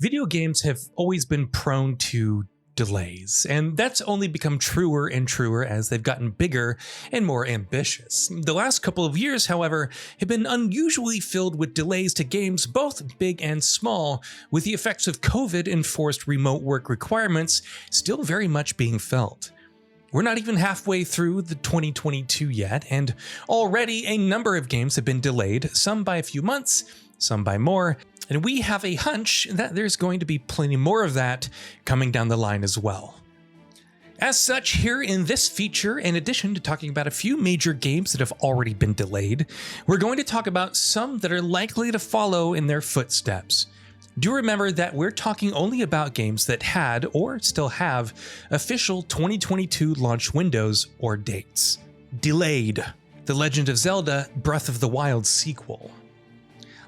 Video games have always been prone to delays, and that's only become truer and truer as they've gotten bigger and more ambitious. The last couple of years, however, have been unusually filled with delays to games both big and small, with the effects of COVID and forced remote work requirements still very much being felt. We're not even halfway through the 2022 yet, and already a number of games have been delayed, some by a few months, some by more, and we have a hunch that there's going to be plenty more of that coming down the line as well. As such, here in this feature, in addition to talking about a few major games that have already been delayed, we're going to talk about some that are likely to follow in their footsteps. Do remember that we're talking only about games that had, or still have, official 2022 launch windows or dates. Delayed: The Legend of Zelda Breath of the Wild sequel.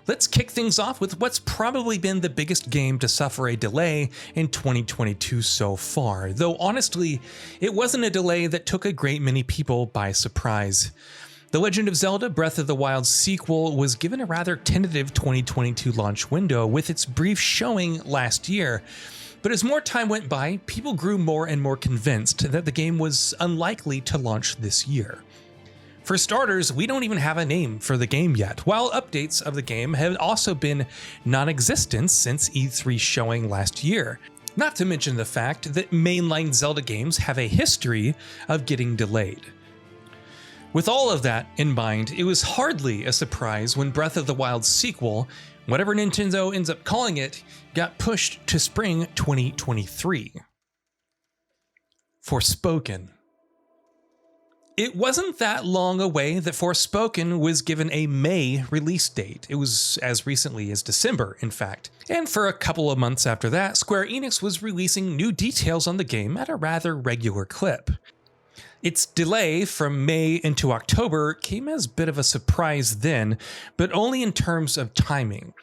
Let's kick things off with what's probably been the biggest game to suffer a delay in 2022 so far, though honestly, it wasn't a delay that took a great many people by surprise. The Legend of Zelda Breath of the Wild sequel was given a rather tentative 2022 launch window with its brief showing last year, but as more time went by, people grew more and more convinced that the game was unlikely to launch this year. For starters, we don't even have a name for the game yet, while updates of the game have also been non-existent since E3 showing last year. Not to mention the fact that mainline Zelda games have a history of getting delayed. With all of that in mind, it was hardly a surprise when Breath of the Wild sequel, whatever Nintendo ends up calling it, got pushed to spring 2023. Forspoken. It wasn't that long away that Forspoken was given a May release date. It was as recently as December, in fact. And for a couple of months after that, Square Enix was releasing new details on the game at a rather regular clip. Its delay from May into October came as a bit of a surprise then, but only in terms of timing.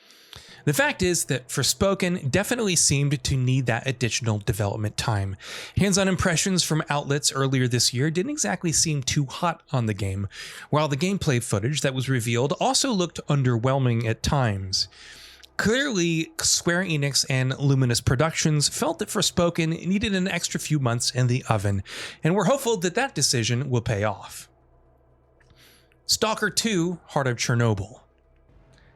The fact is that Forspoken definitely seemed to need that additional development time. Hands-on impressions from outlets earlier this year didn't exactly seem too hot on the game, while the gameplay footage that was revealed also looked underwhelming at times. Clearly, Square Enix and Luminous Productions felt that Forspoken needed an extra few months in the oven, and we're hopeful that that decision will pay off. Stalker 2: Heart of Chernobyl.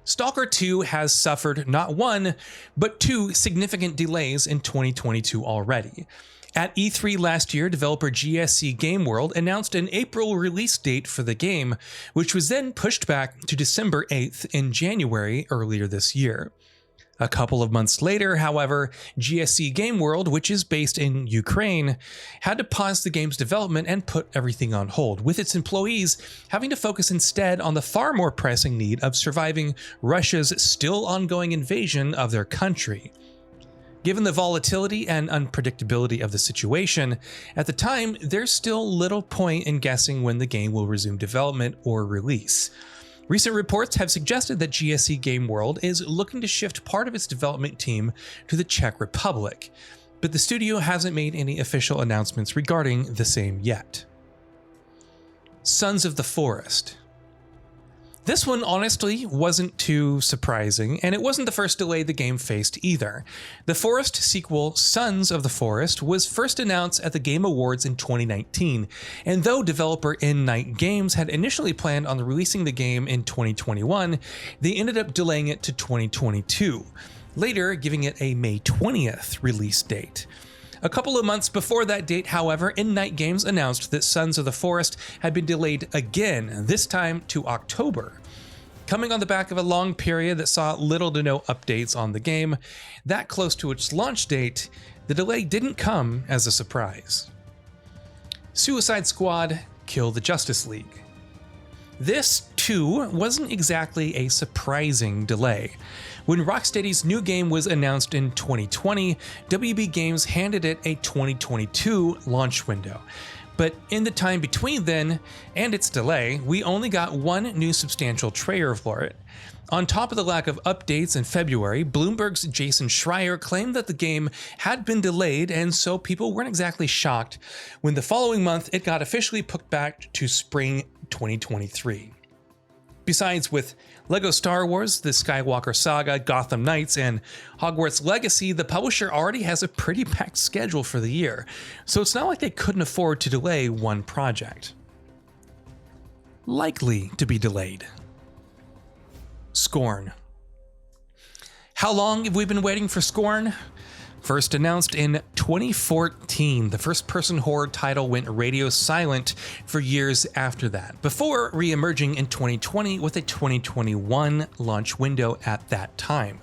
Stalker 2 has suffered not one, but two significant delays in 2022 already. At E3 last year, developer GSC Game World announced an April release date for the game, which was then pushed back to December 8th in January earlier this year. A couple of months later, however, GSC Game World, which is based in Ukraine, had to pause the game's development and put everything on hold, with its employees having to focus instead on the far more pressing need of surviving Russia's still ongoing invasion of their country. Given the volatility and unpredictability of the situation, at the time, there's still little point in guessing when the game will resume development or release. Recent reports have suggested that GSC Game World is looking to shift part of its development team to the Czech Republic, but the studio hasn't made any official announcements regarding the same yet. Sons of the Forest. This one honestly wasn't too surprising, and it wasn't the first delay the game faced either. The Forest sequel, Sons of the Forest, was first announced at the Game Awards in 2019, and though developer N-Night Games had initially planned on releasing the game in 2021, they ended up delaying it to 2022, later giving it a May 20th release date. A couple of months before that date, however, N-Night Games announced that Sons of the Forest had been delayed again, this time to October. Coming on the back of a long period that saw little to no updates on the game, that close to its launch date, the delay didn't come as a surprise. Suicide Squad: Kill the Justice League. This, too, wasn't exactly a surprising delay. When Rocksteady's new game was announced in 2020, WB Games handed it a 2022 launch window. But in the time between then and its delay, we only got one new substantial trailer for it. On top of the lack of updates in February, Bloomberg's Jason Schreier claimed that the game had been delayed, and so people weren't exactly shocked when the following month it got officially put back to spring 2023. Besides, with LEGO Star Wars, the Skywalker Saga, Gotham Knights, and Hogwarts Legacy, the publisher already has a pretty packed schedule for the year, so it's not like they couldn't afford to delay one project. Likely to be delayed. Scorn. How long have we been waiting for Scorn? First announced in 2014, the first-person horror title went radio silent for years after that, before re-emerging in 2020 with a 2021 launch window at that time.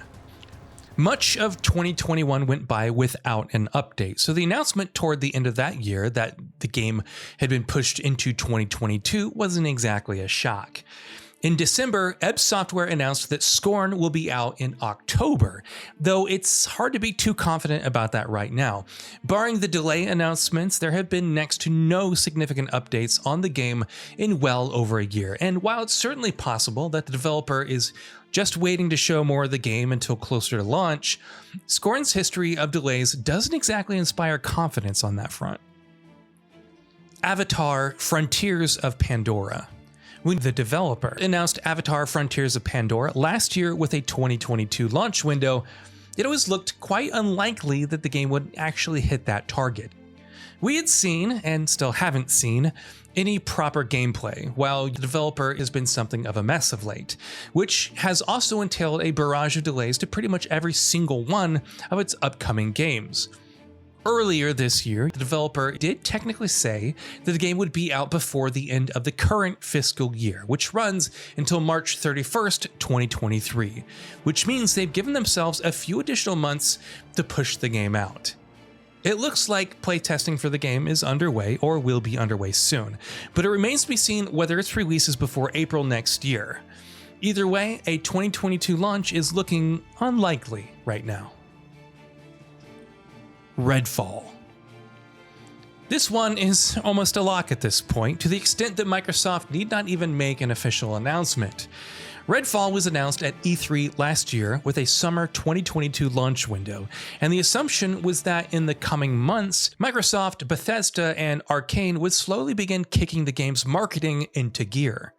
Much of 2021 went by without an update, so the announcement toward the end of that year that the game had been pushed into 2022 wasn't exactly a shock. In December, Ebb Software announced that Scorn will be out in October, though it's hard to be too confident about that right now. Barring the delay announcements, there have been next to no significant updates on the game in well over a year, and while it's certainly possible that the developer is just waiting to show more of the game until closer to launch, Scorn's history of delays doesn't exactly inspire confidence on that front. Avatar: Frontiers of Pandora. When the developer announced Avatar: Frontiers of Pandora last year with a 2022 launch window, it always looked quite unlikely that the game would actually hit that target. We had seen, and still haven't seen, any proper gameplay, while the developer has been something of a mess of late, which has also entailed a barrage of delays to pretty much every single one of its upcoming games. Earlier this year, the developer did technically say that the game would be out before the end of the current fiscal year, which runs until March 31st, 2023, which means they've given themselves a few additional months to push the game out. It looks like playtesting for the game is underway or will be underway soon, but it remains to be seen whether its release is before April next year. Either way, a 2022 launch is looking unlikely right now. Redfall. This one is almost a lock at this point, to the extent that Microsoft need not even make an official announcement. Redfall was announced at E3 last year with a summer 2022 launch window, and the assumption was that in the coming months, Microsoft, Bethesda, and Arcane would slowly begin kicking the game's marketing into gear.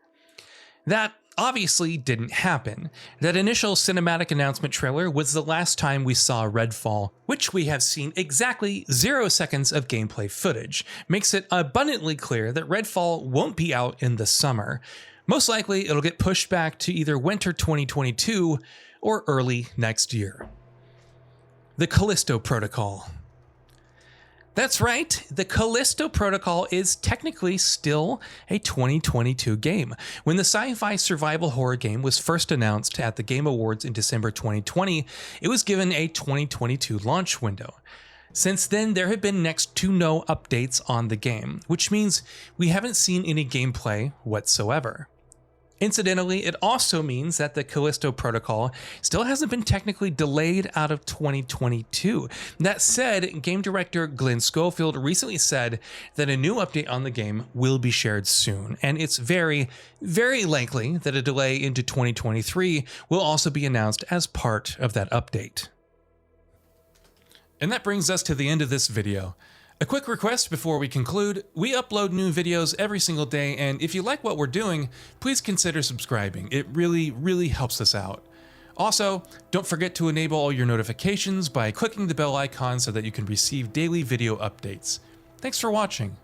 That obviously didn't happen. That initial cinematic announcement trailer was the last time we saw Redfall, which we have seen exactly 0 seconds of gameplay footage. Makes it abundantly clear that Redfall won't be out in the summer. Most likely it'll get pushed back to either winter 2022 or early next year. The Callisto Protocol. That's right, the Callisto Protocol is technically still a 2022 game. When the sci-fi survival horror game was first announced at the Game Awards in December 2020, it was given a 2022 launch window. Since then, there have been next to no updates on the game, which means we haven't seen any gameplay whatsoever. Incidentally, it also means that the Callisto Protocol still hasn't been technically delayed out of 2022. That said, game director Glenn Schofield recently said that a new update on the game will be shared soon, and it's very, very likely that a delay into 2023 will also be announced as part of that update. And that brings us to the end of this video. A quick request before we conclude: we upload new videos every single day, and if you like what we're doing, please consider subscribing. It really helps us out. Also, don't forget to enable all your notifications by clicking the bell icon so that you can receive daily video updates. Thanks for watching.